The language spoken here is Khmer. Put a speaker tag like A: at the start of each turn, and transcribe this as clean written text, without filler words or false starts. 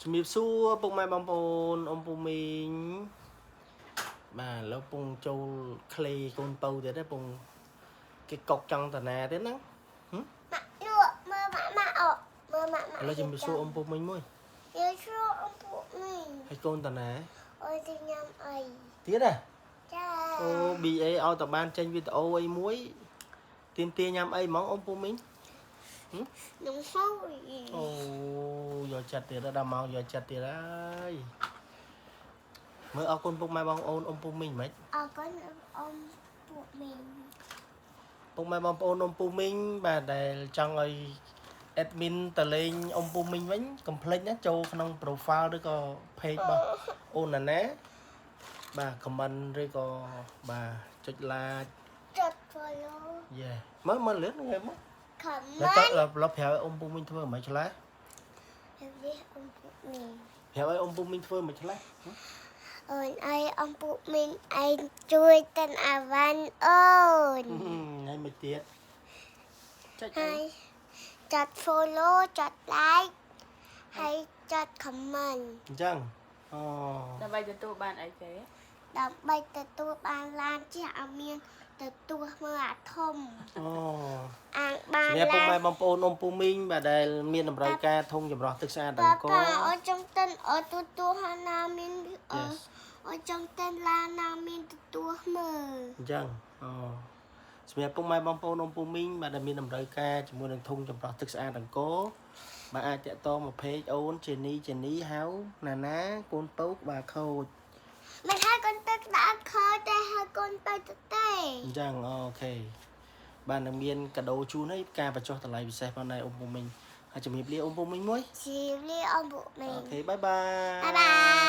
A: ជំរាបសួរពុកម៉ែបងប្អូនអ៊ំពូមីងបាទឥឡូវពងចូលក្លេកូនពៅទៀតទេពងគេកុកចង់តាណាទៀតហ្នឹង
B: ម៉ាក់លក់មើលម៉ាក់អកមើលម៉ាក់
A: ឥឡូវជំរាបសួរអ៊ំពូមីងមួយ
B: យើសួរអ៊ំពូមីង
A: ហើយកូនតាណា
B: អូយទៅញ៉ាំអី
A: ទៀតហ៎
B: ចា
A: អូ BA ឲ្យតបានចេញវីដេអូអីមួយទៀមទាញ៉ាំអីហ្មងអ៊ំពូមីង
B: នំហូយ
A: អូយកចិត្តទៀតដល់មកយកចិត្តទៀតហើយមើលអរគុណពុកម៉ែបងប្អូនអ៊ំពូមីងហ្មង
B: អរគុណអ៊ំពូមីង
A: ពុកម៉ែបងប្អូនអ៊ំពូមីងបាទដែលចង់ឲ្យ admin តលេងអ៊ំពូមីងវិញកុំភ្លេចណាចូលក្នុង profile ឬក៏ page របស់អូនណាណាបាទ comment ឬក៏បាទចុច like
B: ចុច follow
A: យេមើលលឿនហ្នឹងមក
B: comment
A: ឡប់ប្រាប់អ៊ំពូមីងធ្វើមិនឆ្លេះ
B: វាអ៊ំពូមីង
A: ប្រាប់ឲ្យអ៊ំពូមីងធ្វើមិនឆ្លេះ
B: អូនអីអ៊ំពូមីងឯងជួយតិនអាវ៉ាន់អូន
A: ហើយមិនទៀតចុច
B: ហើយចុច follow ចុច like ហើយចុច comment
A: អញ្ចឹងអូ
C: ដើម្បីទទួលបានអីគេ
B: ដើម្បីទទួលបានឡានជះឲ្យមានទទួលមើលអាធំ
A: អូ
B: អាងបាន
A: សម្រាប់ពុកម៉ែបងប្អូនអ៊ំពូមីងបាទដែលមានតម្រូវការធុងចម្រោះទឹកស្អាតដល់ក
B: ប៉ាអូចង់តិនអូទទួលហើយណាមានអូចង់តិនឡានណាមានទទួលមើល
A: អញ្ចឹងអូសម្រាប់ពុកម៉ែបងប្អូនអ៊ំពូមីងបាទដែលមានតម្រូវការជាមួយនឹងធុងចម្រោះទឹកស្អាតអង្គរបាទអាចតាក់ទងមកពេកអូនចេនីហៅណាណាកូនពៅក្បាលខូច
B: មិនហើយកូនទឹកដាក់ខើតែហើយកូនទៅទេ
A: អញ្ចឹងអូខេបាទនឹងមានកាដូជូនឲ្យការបញ្ចុះតម្លៃពិសេសផងដែរអ៊ំពូមីងហើយជំរាបលាអ៊ំពូមីងមួយ
B: ជម្រាបលាអ៊ំពូមីង
A: អូខេបាយបាយ
B: បាយបាយ